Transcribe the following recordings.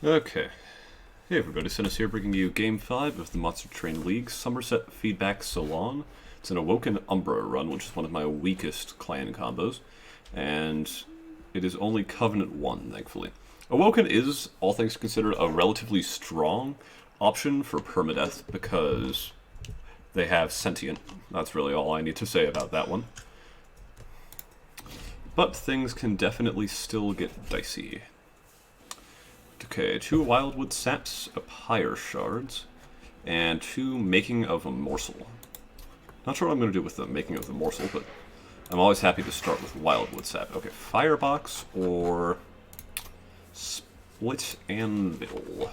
Okay. Hey everybody, Sinus here, bringing you Game 5 of the Monster Train League Somerset Feedback Salon. It's an Awoken Umbra run, which is one of my weakest clan combos, and it is only Covenant 1, thankfully. Awoken is, all things considered, a relatively strong option for Permadeath because they have Sentient. That's really all I need to say about that one. But things can definitely still get dicey. Okay, 2 Wildwood Saps, a Pyre Shards, and 2 Making of a Morsel. Not sure what I'm going to do with the Making of the Morsel, but I'm always happy to start with Wildwood Sap. Okay, Firebox or Split Anvil.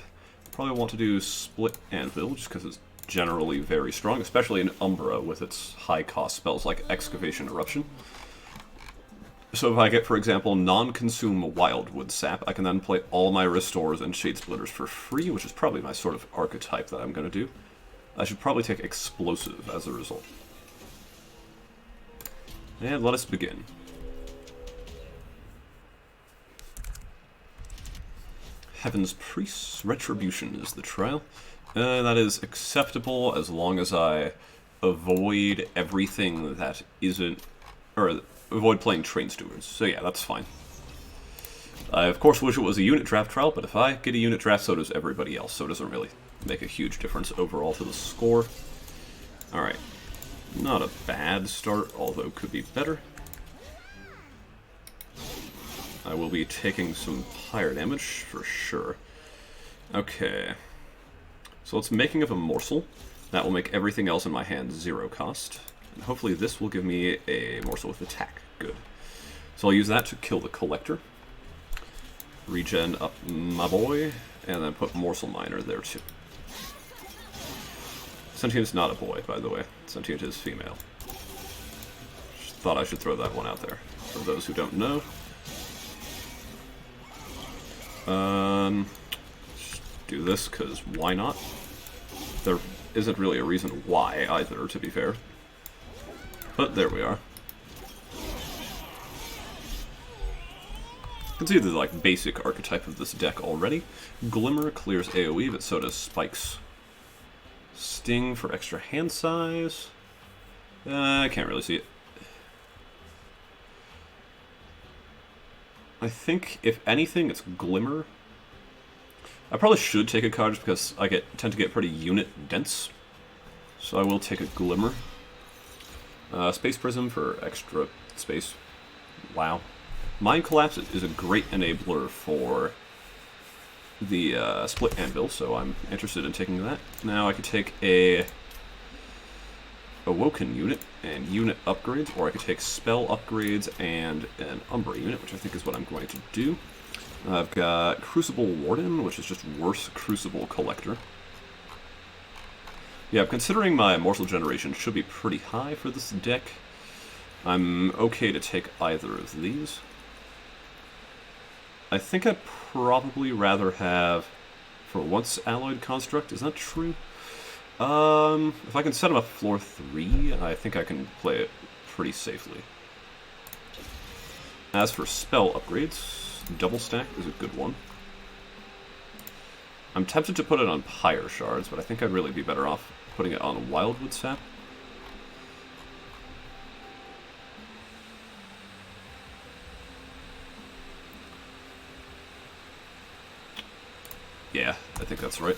Probably want to do Split Anvil, just because it's generally very strong, especially in Umbra with its high-cost spells like Excavation Eruption. So if I get, for example, non-consume Wildwood Sap, I can then play all my Restores and Shade Splitters for free, which is probably my sort of archetype that I'm going to do. I should probably take Explosive as a result. And let us begin. Heaven's Priests, Retribution is the trial. That is acceptable as long as I avoid everything that isn't... or avoid playing Train Stewards. So yeah, that's fine. I of course wish it was a unit draft trial, but if I get a unit draft, so does everybody else, so it doesn't really make a huge difference overall to the score. Alright. Not a bad start, although could be better. I will be taking some pyre damage for sure. Okay. So it's Making of a Morsel. That will make everything else in my hand 0 cost. And hopefully this will give me a morsel with attack. Good. So I'll use that to kill the Collector. Regen up my boy, and then put Morsel Miner there too. Sentient's not a boy, by the way. Sentient is female. Just thought I should throw that one out there, for those who don't know. Just do this, because why not? There isn't really a reason why, either, to be fair. But there we are. You can see the basic archetype of this deck already. Glimmer clears AoE, but so does Spikes. Sting for extra hand size. I can't really see it. I think, if anything, it's Glimmer. I probably should take a card just because I tend to get pretty unit dense. So I will take a Glimmer. Space Prism for extra space. Wow. Mind Collapse is a great enabler for the Split Anvil, so I'm interested in taking that. Now I could take a Awoken unit and unit upgrades, or I could take spell upgrades and an Umbra unit, which I think is what I'm going to do. I've got Crucible Warden, which is just worse Crucible Collector. Yeah, considering my Morsel generation should be pretty high for this deck, I'm okay to take either of these. I think I'd probably rather have, for once, Alloyed Construct. Is that true? If I can set him up floor 3, I think I can play it pretty safely. As for spell upgrades, Double Stack is a good one. I'm tempted to put it on Pyre Shards, but I think I'd really be better off putting it on Wildwood Sap. Yeah, I think that's right.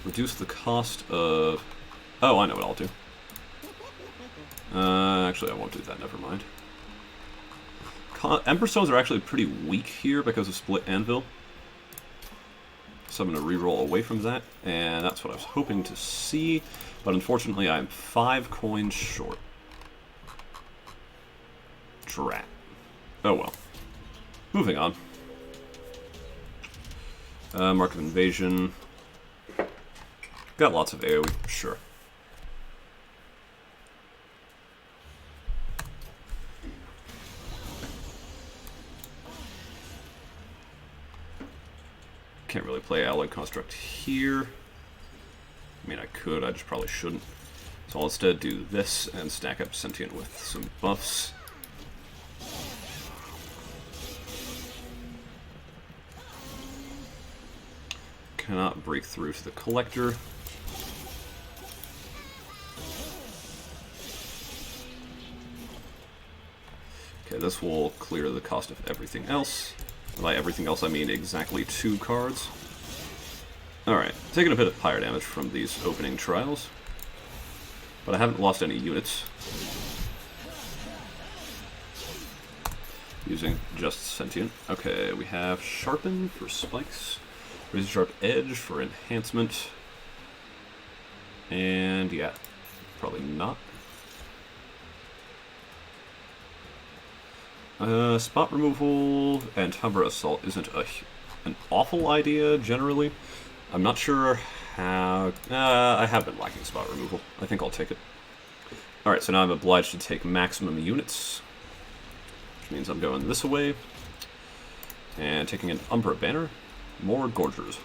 Reduce the cost of... Oh, I know what I'll do. Actually, I won't do that, never mind. Ember Stones are actually pretty weak here because of Split Anvil. So I'm going to reroll away from that, and that's what I was hoping to see, but unfortunately I'm 5 coins short. Drat. Oh well. Moving on. Mark of Invasion. Got lots of AoE, sure. Can't really play Alloyed Construct here. I mean, I could, I just probably shouldn't. So I'll instead do this and stack up Sentient with some buffs. cannot break through to the collector. Okay, this will clear the cost of everything else. By everything else, I mean exactly 2 cards. Alright, taking a bit of fire damage from these opening trials. But I haven't lost any units. Using just Sentient. Okay, we have Sharpen for spikes. Razor Sharp Edge for enhancement. And yeah, probably not. Spot removal and Umbra Assault isn't an awful idea, generally. I'm not sure how... I have been lacking spot removal. I think I'll take it. Alright, so now I'm obliged to take maximum units. Which means I'm going this way. And taking an Umbra Banner. More Gorgers.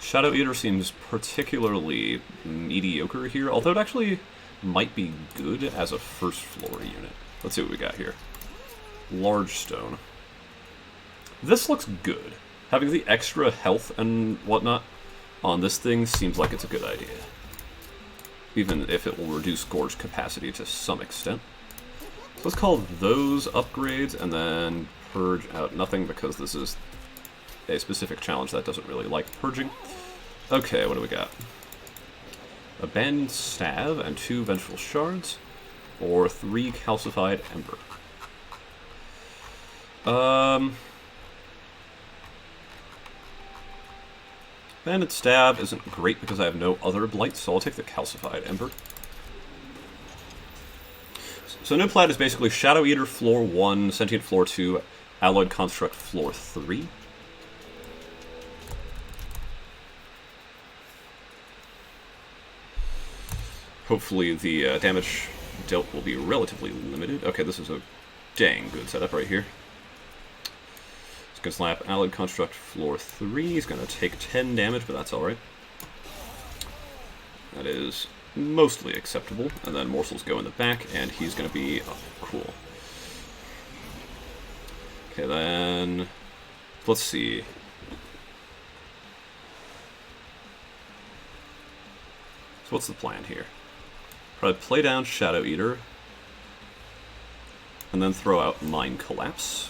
Shadow Eater seems particularly mediocre here, although it actually might be good as a first floor unit. Let's see what we got here. Large Stone. This looks good. Having the extra health and whatnot on this thing seems like it's a good idea. Even if it will reduce Gorge capacity to some extent. So let's call those upgrades and then purge out nothing because this is a specific challenge that doesn't really like purging. Okay, what do we got? Abandoned Stav and 2 Vengeful Shards, or 3 Calcified Ember. Bandit Stab isn't great because I have no other blights, so I'll take the Calcified Ember. So No Plaid is basically Shadow Eater floor 1, Sentient floor 2, Alloyed Construct floor 3. Hopefully the damage dealt will be relatively limited. Okay, this is a dang good setup right here. He's going to slap Allied Construct floor 3. He's going to take 10 damage, but that's alright. That is mostly acceptable. And then Morsels go in the back, and he's going to be up. Cool. Okay, then... let's see. So what's the plan here? Probably play down Shadow Eater, and then throw out Mind Collapse.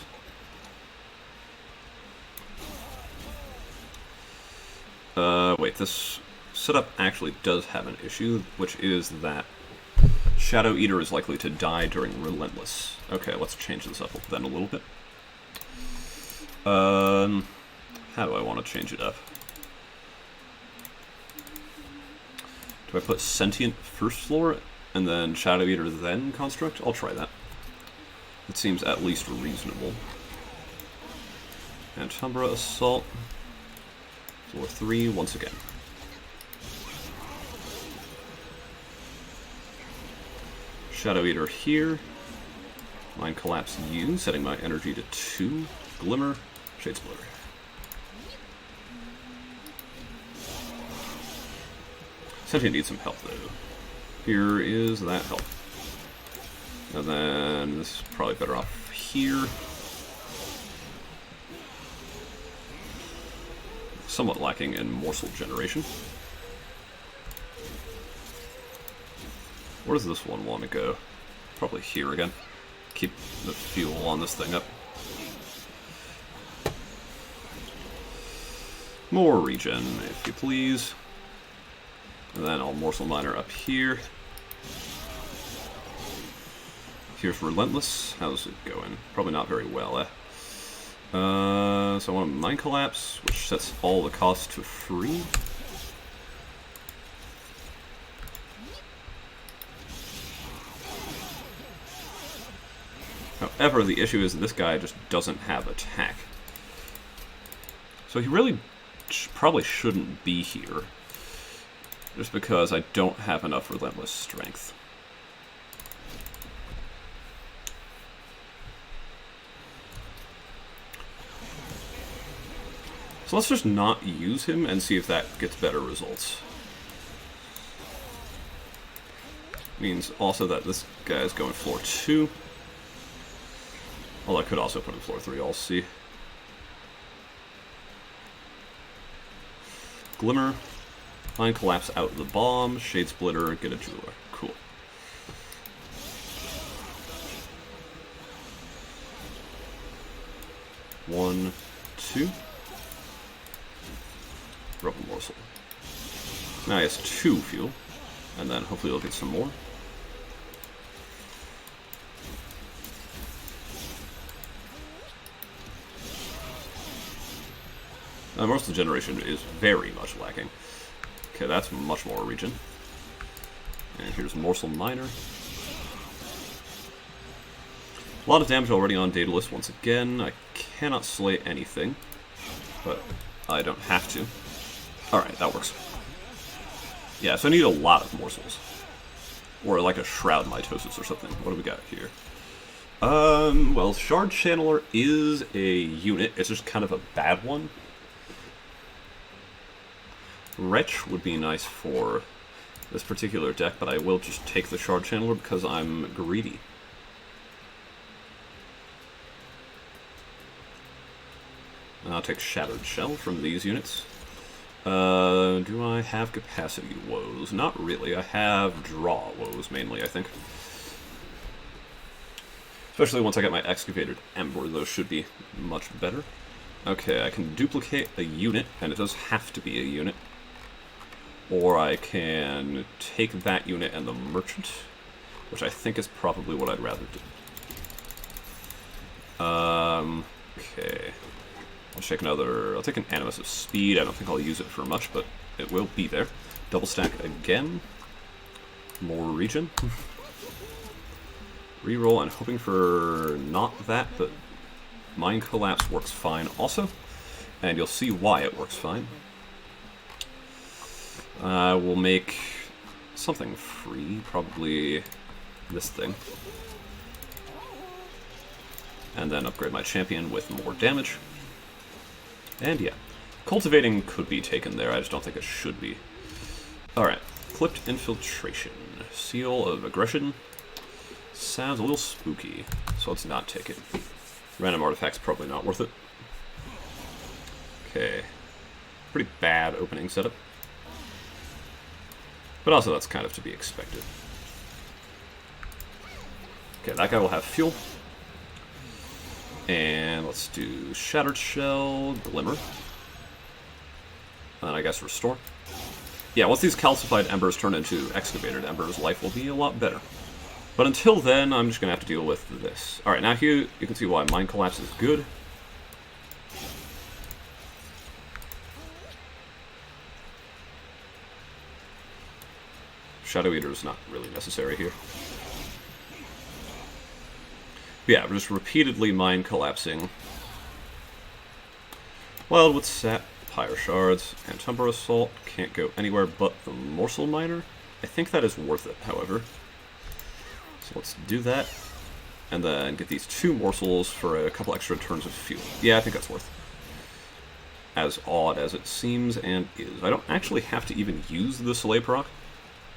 Wait, this setup actually does have an issue, which is that Shadow Eater is likely to die during Relentless. Okay, let's change this up then a little bit. How do I want to change it up? Do I put Sentient first floor, and then Shadow Eater then Construct? I'll try that. It seems at least reasonable. And Umbra Assault. Floor 3 once again. Shadow Eater here. Mind Collapse U, setting my energy to 2. Glimmer, Shade Splitter. Sentient needs some help, though. Here is that help. And then this is probably better off here. Somewhat lacking in morsel generation. Where does this one want to go? Probably here again. Keep the fuel on this thing up. More regen, if you please. And then I'll Morsel Miner up here. Here's Relentless. How's it going? Probably not very well, eh? So I want a Mind Collapse, which sets all the costs to free. However, the issue is that this guy just doesn't have attack. So he really probably shouldn't be here. Just because I don't have enough Relentless strength. So let's just not use him and see if that gets better results. Means also that this guy is going floor 2. Although I could also put him floor 3, I'll see. Glimmer, Mind Collapse out the bomb, Shade Splitter, get a Jeweler. Cool. One, two. Rubble Morsel. Now he has 2 fuel, and then hopefully he'll get some more. Morsel generation is very much lacking. Okay, that's much more regen. And here's Morsel Miner. A lot of damage already on Daedalus once again. I cannot slay anything, but I don't have to. Alright, that works. Yeah, so I need a lot of morsels. Or like a Shroud Mitosis or something. What do we got here? Well, Shard Channeler is a unit. It's just kind of a bad one. Wretch would be nice for this particular deck, but I will just take the Shard Channeler because I'm greedy. I'll take Shattered Shell from these units. Do I have capacity woes? Not really. I have draw woes mainly, I think. Especially once I get my Excavated Ember, those should be much better. Okay, I can duplicate a unit, and it does have to be a unit. Or I can take that unit and the Merchant, which I think is probably what I'd rather do. Okay. I'll take another. I'll take an Animus of Speed. I don't think I'll use it for much, but it will be there. Double stack again. More regen. Reroll and hoping for not that, but Mind Collapse works fine also. And you'll see why it works fine. We'll make something free, probably this thing. And then upgrade my champion with more damage. And yeah, Cultivating could be taken there, I just don't think it should be. Alright, Clipped Infiltration. Seal of Aggression. Sounds a little spooky, so let's not take it. Random Artifact's probably not worth it. Okay. Pretty bad opening setup. But also that's kind of to be expected. Okay, that guy will have fuel. And let's do Shattered Shell, Glimmer. And I guess Restore. Yeah, once these calcified embers turn into excavated embers, life will be a lot better. But until then, I'm just going to have to deal with this. Alright, now here you can see why Mind Collapse is good. Shadow Eater is not really necessary here. Yeah, we're just repeatedly Mind Collapsing. Wildwood Sap, Pyre Shards, and Tumber Assault can't go anywhere but the Morsel Miner. I think that is worth it, however. So let's do that. And then get these 2 morsels for a couple extra turns of fuel. Yeah, I think that's worth it. As odd as it seems and is. I don't actually have to even use the Soleil proc,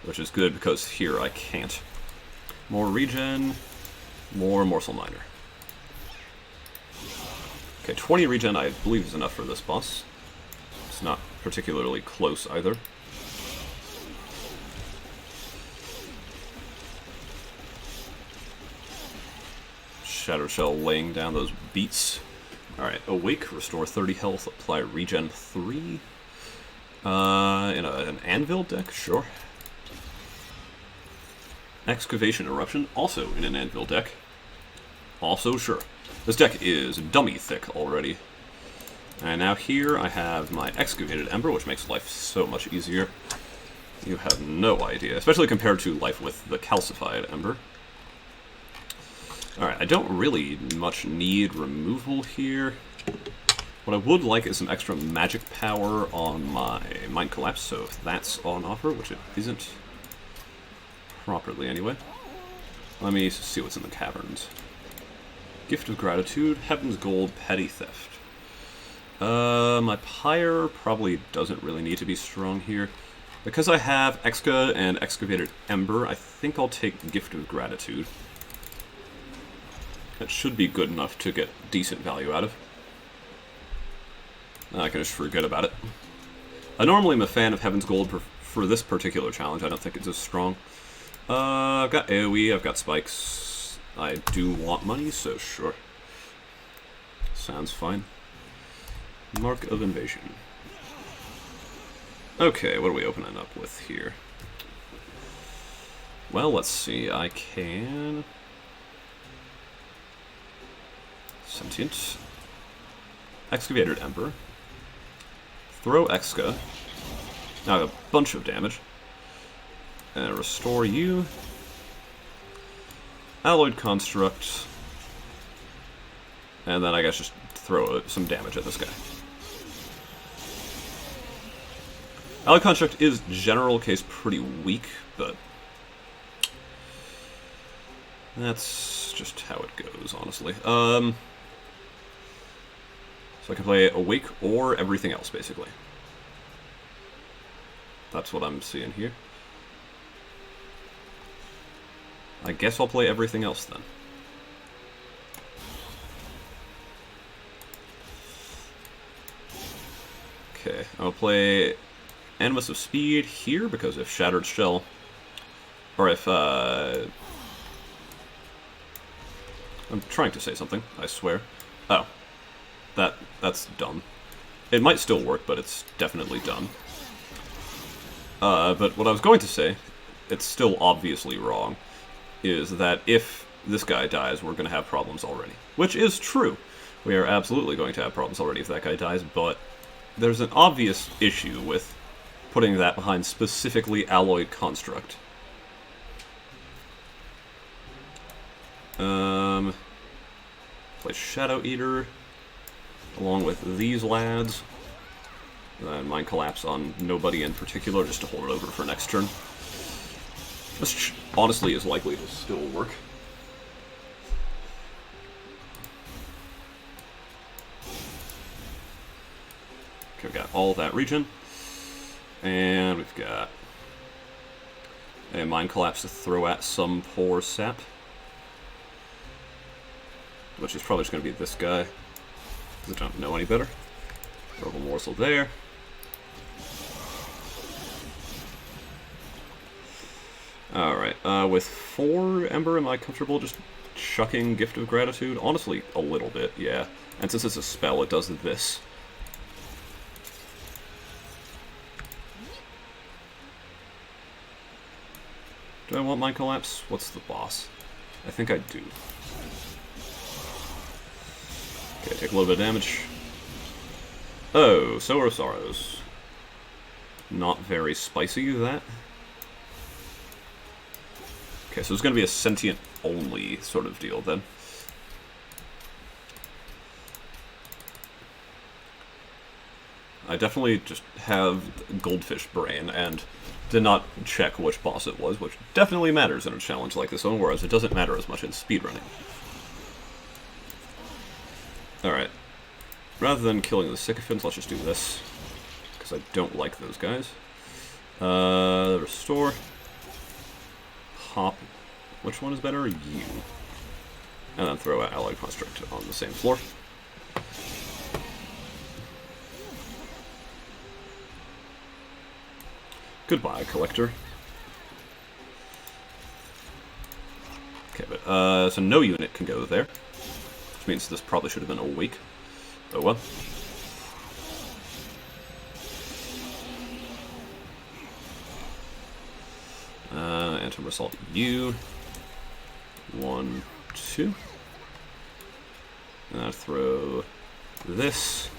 which is good because here I can't. More regen. More Morsel Miner. Okay, 20 regen I believe is enough for this boss. It's not particularly close either. Shadow Shell laying down those beats. Alright, Awake, restore 30 health, apply regen 3. In an Anvil deck? Sure. Excavation Eruption, also in an Anvil deck. Also sure. This deck is dummy thick already. And now here I have my Excavated Ember, which makes life so much easier. You have no idea, especially compared to life with the Calcified Ember. Alright, I don't really much need removal here. What I would like is some extra magic power on my Mind Collapse, so if that's on offer, which it isn't properly anyway. Let me see what's in the caverns. Gift of Gratitude, Heaven's Gold, Petty Theft. My Pyre probably doesn't really need to be strong here. Because I have Exca and Excavated Ember, I think I'll take Gift of Gratitude. That should be good enough to get decent value out of. I can just forget about it. I normally am a fan of Heaven's Gold for this particular challenge. I don't think it's as strong. I've got AoE, I've got spikes. I do want money, so sure. Sounds fine. Mark of Invasion. Okay, what are we opening up with here? Well, let's see. I can... Sentient. Excavated Emperor. Throw Exca. Now a bunch of damage. And restore you. Alloyed Construct. And then I guess just throw some damage at this guy. Alloyed Construct is general case pretty weak, but that's just how it goes, honestly. So I can play Awake or everything else, basically. That's what I'm seeing here. I guess I'll play everything else then. Okay, I'll play Animus of Speed here, because if Shattered Shell, or if, I'm trying to say something, I swear. Oh. That's dumb. It might still work, but it's definitely dumb. But what I was going to say, it's still obviously wrong, is that if this guy dies, we're going to have problems already. Which is true. We are absolutely going to have problems already if that guy dies, but there's an obvious issue with putting that behind specifically Alloyed Construct. Play Shadow Eater, along with these lads. And Mind Collapse on nobody in particular, just to hold it over for next turn. This honestly is likely to still work. Okay, we've got all that region. And we've got a Mind Collapse to throw at some poor sap. Which is probably just going to be this guy, because I don't know any better. Verbal Morsel there. Alright, with 4 Ember, am I comfortable just chucking Gift of Gratitude? Honestly, a little bit, yeah. And since it's a spell, it does this. Do I want Mind Collapse? What's the boss? I think I do. Okay, take a little bit of damage. Oh, Sower of Sorrows. Not very spicy, that. Okay, so it's going to be a sentient-only sort of deal, then. I definitely just have Goldfish Brain, and did not check which boss it was, which definitely matters in a challenge like this one, whereas it doesn't matter as much in speedrunning. Alright. Rather than killing the Sycophants, let's just do this. Because I don't like those guys. Restore. Hop. Which one is better? You. And then throw out Alloyed Construct on the same floor. Goodbye, Collector. Okay, but, so no unit can go there. Which means this probably should have been Awake. Oh well. Anti-Assault you. 1, 2. And I throw this.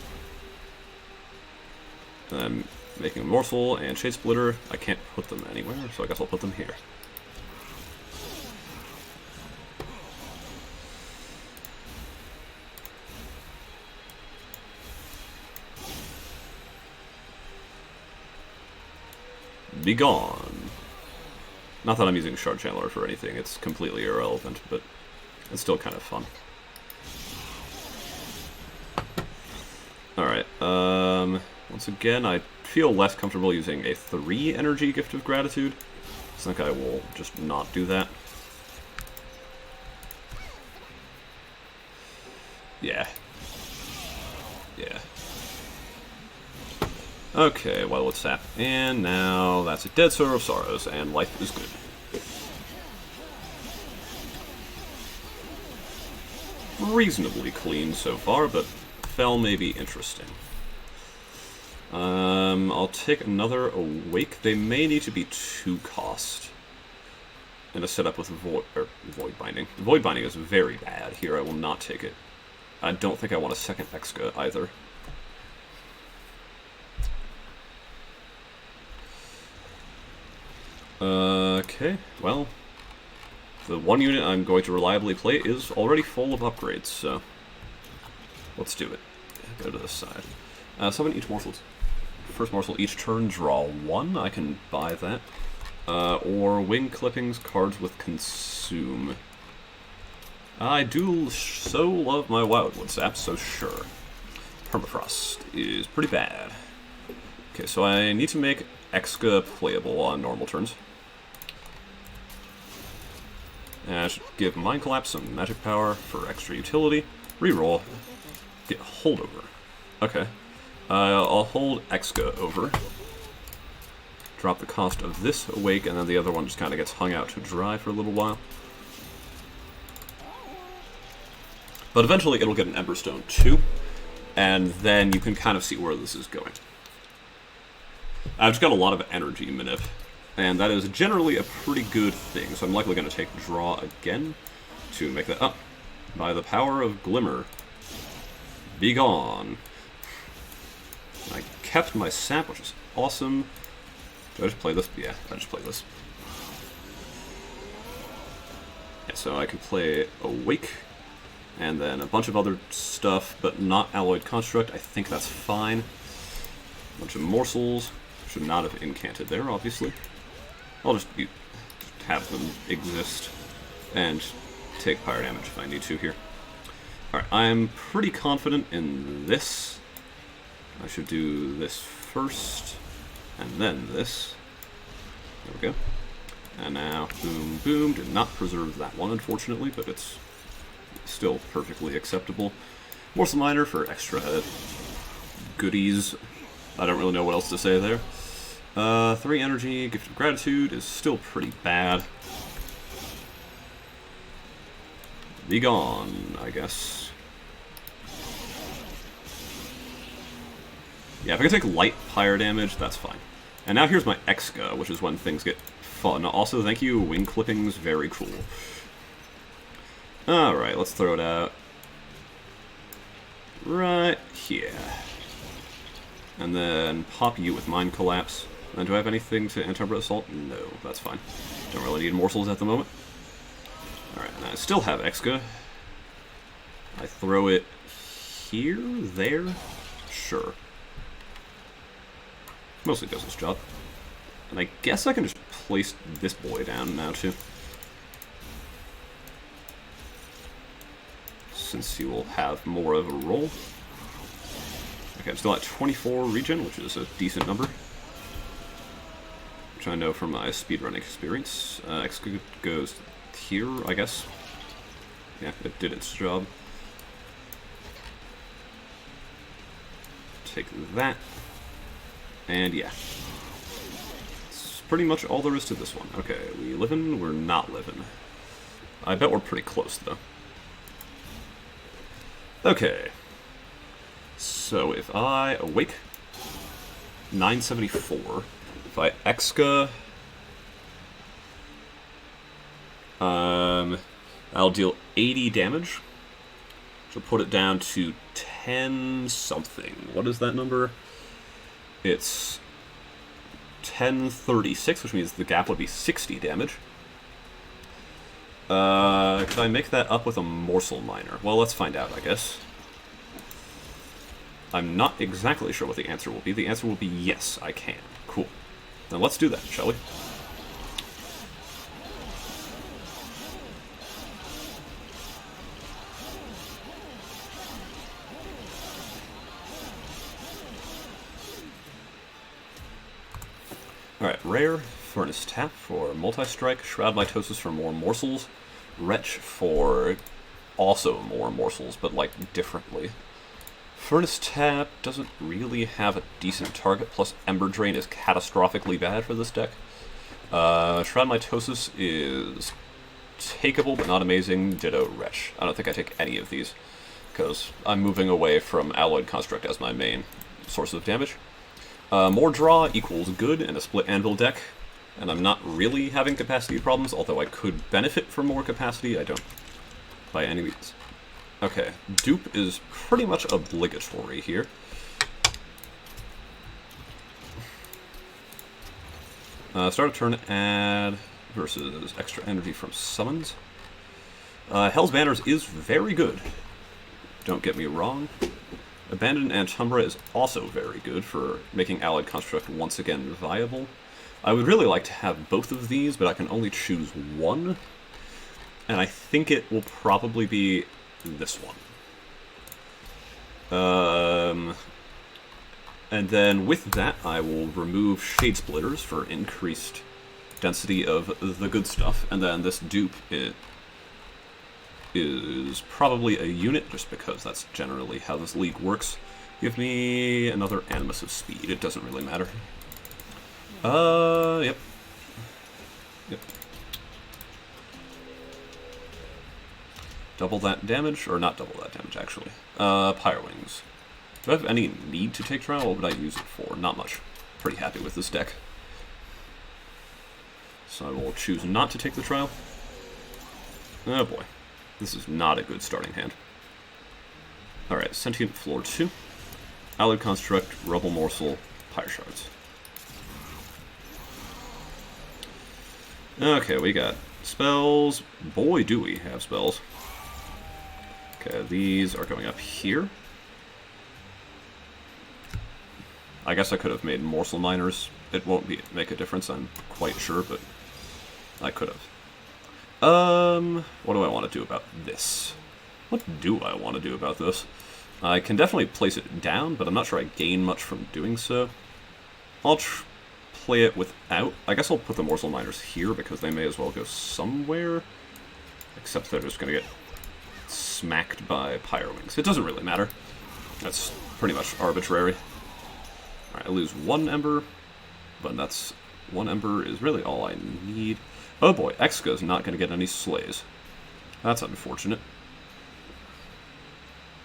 And I'm making a Morsel and Shade Splitter. I can't put them anywhere, so I guess I'll put them here. Be gone. Not that I'm using Shard Channeler for anything, it's completely irrelevant, but it's still kind of fun. Alright, once again, I feel less comfortable using a 3 energy Gift of Gratitude. I think I will just not do that. Yeah. Yeah. Okay, well, let's tap. And now that's a dead Sorrow of Sorrows, and life is good. Reasonably clean so far, but Fell may be interesting. I'll take another Awake. They may need to be 2 cost in a setup with Void Binding. Void Binding is very bad here. I will not take it. I don't think I want a second Exca either. Okay, well, the one unit I'm going to reliably play is already full of upgrades, so let's do it. Go to this side. Summon each morsel. First morsel each turn, draw 1. I can buy that. Or wing clippings, cards with consume. I do so love my Wildwood Sap, so sure. Permafrost is pretty bad. Okay, so I need to make Exca playable on normal turns. And I should give Mind Collapse some magic power for extra utility. Reroll. Get Holdover. Okay. I'll hold Exca over. Drop the cost of this Awake, and then the other one just kind of gets hung out to dry for a little while. But eventually it'll get an Emberstone too, and then you can kind of see where this is going. I've just got a lot of energy manip, and that is generally a pretty good thing, so I'm likely going to take draw again to make that up. By the power of Glimmer, be gone. I kept my sap, which is awesome. Do I just play this? Yeah, I just play this. Yeah, so I can play Awake, and then a bunch of other stuff, but not Alloyed Construct. I think that's fine. A bunch of morsels. Should not have incanted there, obviously. I'll just have them exist and take fire damage if I need to here. Alright, I'm pretty confident in this. I should do this first, and then this. There we go. And now, boom, boom. Did not preserve that one, unfortunately, but it's still perfectly acceptable. Morsel Miner for extra goodies. I don't really know what else to say there. 3 energy, Gift of Gratitude is still pretty bad. Be gone, I guess. Yeah, if I can take light fire damage, that's fine. And now here's my Exca, which is when things get fun. Also, thank you, Wing Clippings, very cool. Alright, let's throw it out. Right here. And then pop you with Mind Collapse. And do I have anything to Antumbra Assault? No, that's fine. Don't really need morsels at the moment. Alright, and I still have Exca. I throw it here? There? Sure. Mostly does its job. And I guess I can just place this boy down now, too. Since he will have more of a roll. Okay, I'm still at 24 regen, which is a decent number. Which I know from my speedrunning experience. Exca goes here, I guess. Yeah, it did its job. Take that. And yeah. It's pretty much all there is to this one. Okay, we living? We're not living. I bet we're pretty close, though. Okay. So if I Awake 974, if I Exca, I'll deal 80 damage. So put it down to 10 something. What is that number? It's 1036, which means the gap would be 60 damage. Could I make that up with a Morsel Miner? Well, let's find out, I guess. I'm not exactly sure what the answer will be. The answer will be yes, I can. Cool. Then let's do that, shall we? Alright, Rare, Furnace Tap for Multi-Strike, Shroud Mitosis for more morsels, Retch for also more morsels, but like differently. Furnace Tap doesn't really have a decent target, plus Ember Drain is catastrophically bad for this deck. Shroud Mitosis is takeable, but not amazing. Ditto Wretch. I don't think I take any of these, because I'm moving away from Alloyed Construct as my main source of damage. More draw equals good in a split anvil deck, and I'm not really having capacity problems, although I could benefit from more capacity. I don't by any means. Okay, dupe is pretty much obligatory here. Start of turn, add versus extra energy from summons. Hell's Banners is very good, don't get me wrong. Abandoned Antumbra is also very good for making Allied Construct once again viable. I would really like to have both of these, but I can only choose one, and I think it will probably be this one. And then with that, I will remove Shade Splitters for increased density of the good stuff, and then this dupe, it is probably a unit, just because that's generally how this league works. Give me another Animus of Speed, it doesn't really matter. Yep. Double that damage, or not double that damage, actually. Pyre Wings. Do I have any need to take trial? What would I use it for? Not much. Pretty happy with this deck. So I will choose not to take the trial. Oh boy. This is not a good starting hand. Alright, Sentient Floor 2. Alloyed Construct, Rubble Morsel, Pyre Shards. Okay, we got spells. Boy, do we have spells. Okay, these are going up here. I guess I could have made Morsel Miners. It won't make a difference, I'm quite sure, but I could have. What do I want to do about this? What do I want to do about this? I can definitely place it down, but I'm not sure I gain much from doing so. I'll play it without. I guess I'll put the Morsel Miners here, because they may as well go somewhere. Except they're just going to get smacked by Pyre Wings. It doesn't really matter. That's pretty much arbitrary. Alright, I lose one Ember, but that's... one Ember is really all I need. Oh boy, Exca is not going to get any slays. That's unfortunate.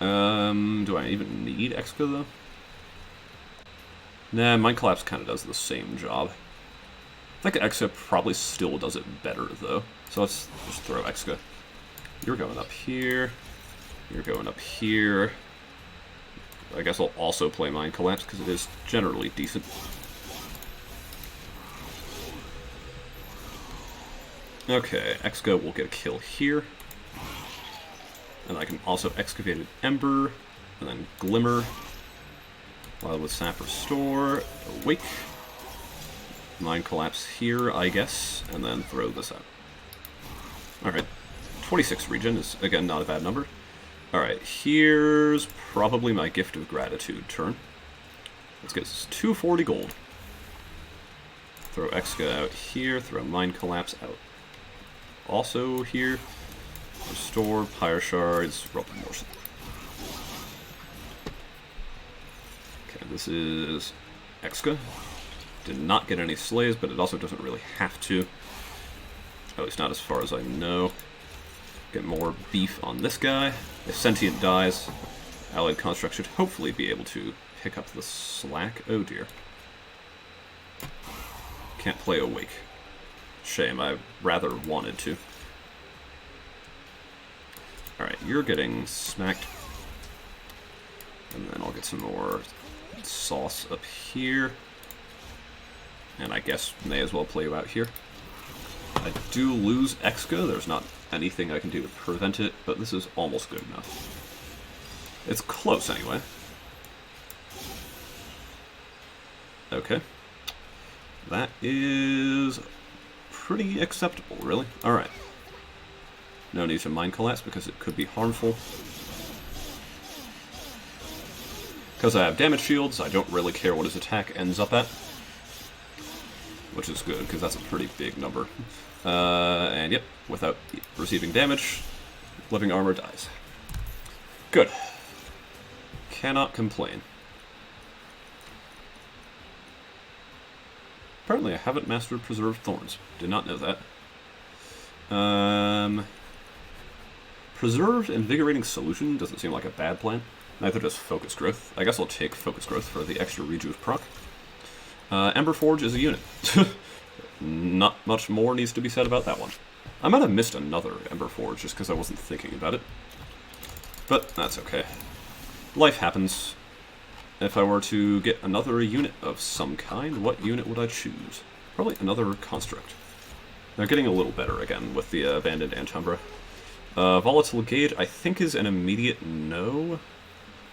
Do I even need Exca, though? Nah, Mind Collapse kind of does the same job. I think Exca probably still does it better, though. So let's just throw Exca. You're going up here. You're going up here. I guess I'll also play Mind Collapse, because it is generally decent. Okay, Exca will get a kill here. And I can also Excavate an Ember, and then Glimmer. While with Sap Restore, Awake. Mind Collapse here, I guess, and then throw this out. Alright, 26 regen is, again, not a bad number. Alright, here's probably my Gift of Gratitude turn. Let's get this 240 gold. Throw Exca out here, throw Mind Collapse out. Also here, Restore, Pyre Shards, Rubble Morsel. Okay, this is Exca. Did not get any slays, but it also doesn't really have to. At least not as far as I know. Get more beef on this guy. If Sentient dies, Allied Construct should hopefully be able to pick up the slack. Oh dear. Can't play Awake. Shame, I rather wanted to. Alright, you're getting smacked. And then I'll get some more sauce up here. And I guess may as well play you out here. I do lose Exca. There's not anything I can do to prevent it, but this is almost good enough. It's close anyway. Okay. That is pretty acceptable, really. Alright. No need to Mind Collapse because it could be harmful. Because I have damage shields, I don't really care what his attack ends up at. Which is good, because that's a pretty big number. And yep, without receiving damage, Living Armor dies. Good. Cannot complain. Apparently I haven't mastered Preserved Thorns. Did not know that. Preserved Invigorating Solution doesn't seem like a bad plan. Neither does Focus Growth. I guess I'll take Focus Growth for the extra rejuve proc. Ember Forge is a unit. Not much more needs to be said about that one. I might have missed another Ember Forge just because I wasn't thinking about it. But that's okay. Life happens. If I were to get another unit of some kind, what unit would I choose? Probably another Construct. They're getting a little better again with the Abandoned Antumbra. Volatile Gauge, I think, is an immediate no.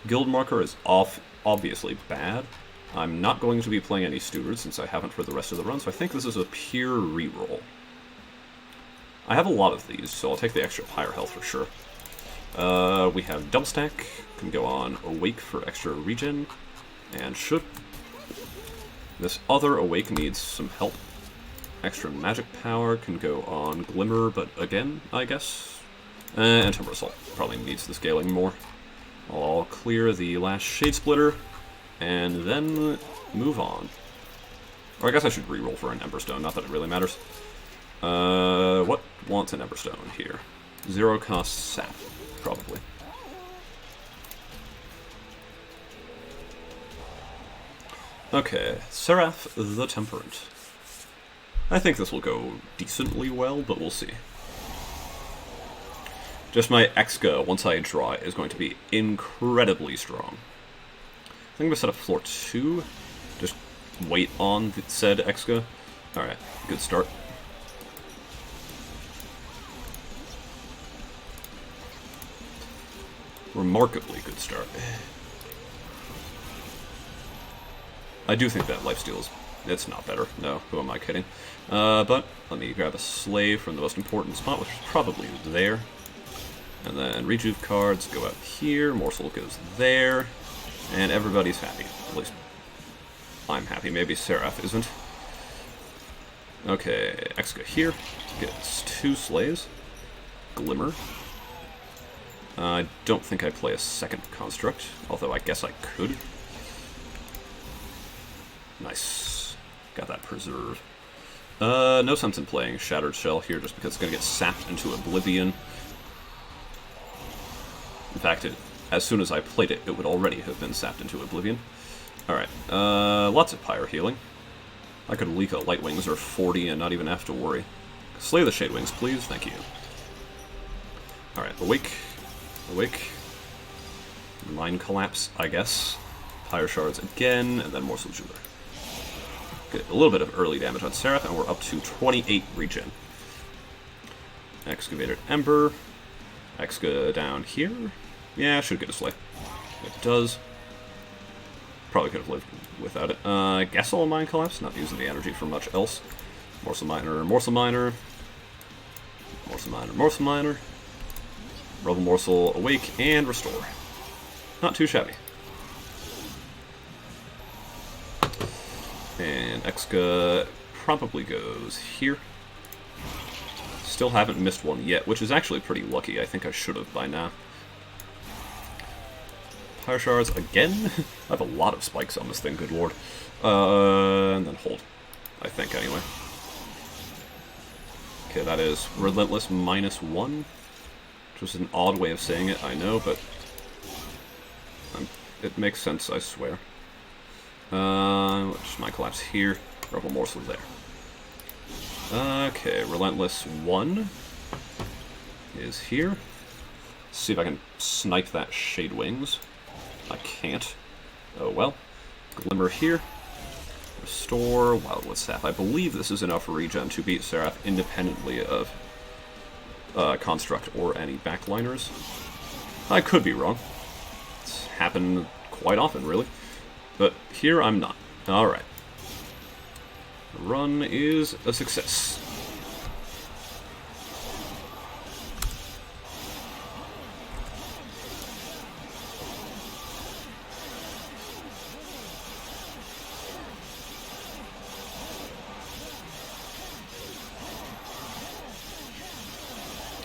Guild Marker is obviously bad. I'm not going to be playing any Stewards since I haven't for the rest of the run, so I think this is a pure reroll. I have a lot of these, so I'll take the extra higher health for sure. We have Double Stack, can go on Awake for extra regen, and should. This other Awake needs some help. Extra magic power can go on Glimmer, but again, I guess. And Temper Assault probably needs the scaling more. I'll clear the last Shade Splitter, and then move on. Or I guess I should reroll for an Emberstone, not that it really matters. What wants an Emberstone here? 0 cost sap, probably. Okay, Seraph the Temperate. I think this will go decently well, but we'll see. Just my Exca, once I draw it, is going to be incredibly strong. I think I'm going to set up floor 2. Just wait on the said Exca. Alright, good start. Remarkably good start. I do think that lifesteal is... it's not better. No, who am I kidding? But let me grab a Slave from the most important spot, which is probably there. And then Rejuve cards go out here, Morsel goes there, and everybody's happy. At least I'm happy. Maybe Seraph isn't. Okay, Exca here. Gets 2 Slaves. Glimmer. I don't think I play a second Construct, although I guess I could. Nice. Got that Preserve. No sense in playing Shattered Shell here just because it's going to get sapped into Oblivion. In fact, as soon as I played it, it would already have been sapped into Oblivion. Alright, lots of Pyre healing. I could leak a Light Wings or 40 and not even have to worry. Slay the Shade Wings, please. Thank you. Alright, Awake. Awake. Mind Collapse, I guess. Pyre Shards again, and then Morsel Jeweler. Get a little bit of early damage on Seraph, and we're up to 28 regen. Excavated Ember. Exca down here. Yeah, should get a Slay. It does. Probably could have lived without it. I guess I'll Mind Collapse, not using the energy for much else. Morsel Miner, Morsel Miner. Morsel Miner, Morsel Miner. Rebel Morsel, Awake, and Restore. Not too shabby. And Exca probably goes here. Still haven't missed one yet, which is actually pretty lucky. I think I should have by now. Pyre Shards again? I have a lot of spikes on this thing, good lord. And then hold. I think, anyway. Okay, that is Relentless -1. Which is an odd way of saying it, I know, but... it makes sense, I swear. Just my collapse here. Rebel Morsel there. Okay, Relentless 1 is here. Let's see if I can snipe that Shade Wings. I can't. Oh well. Glimmer here. Restore, Wildwood Sap. I believe this is enough regen to beat Seraph independently of Construct or any backliners. I could be wrong. It's happened quite often, really. But here I'm not. Alright. The run is a success.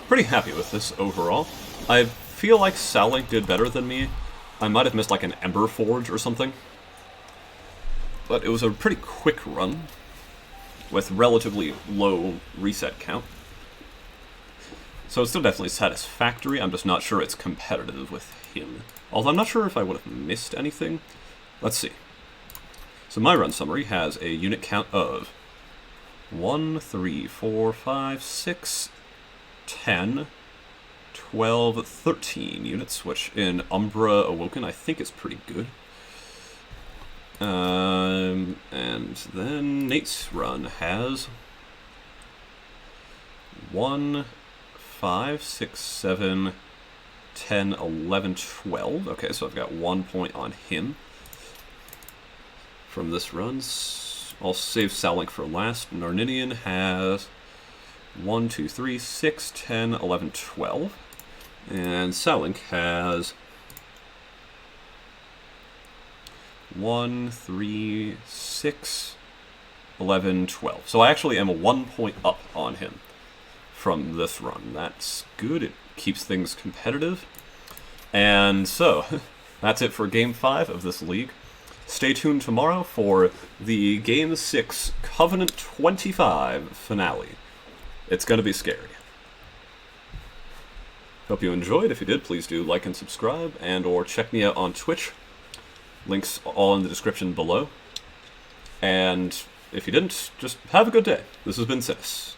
Pretty happy with this overall. I feel like Sally did better than me, I might have missed like an Ember Forge or something. But it was a pretty quick run, with relatively low reset count. So it's still definitely satisfactory, I'm just not sure it's competitive with him. Although I'm not sure if I would have missed anything. Let's see. So my run summary has a unit count of 1, 3, 4, 5, 6, 10, 12, 13 units, which in Umbra Awoken I think is pretty good. And then Nate's run has 1, 5, 6, 7, 10, 11, 12. Okay, so I've got 1 point on him from this run. I'll save Salink for last. Narninian has 1, 2, 3, 6, 10, 11, 12. And Salink has 1, 3, 6, 11, 12. So I actually am 1 point up on him from this run. That's good. It keeps things competitive. And so, that's it for Game 5 of this league. Stay tuned tomorrow for the Game 6 Covenant 25 finale. It's going to be scary. Hope you enjoyed. If you did, please do like and subscribe, and or check me out on Twitch. Links all in the description below. And if you didn't, just have a good day. This has been Sis.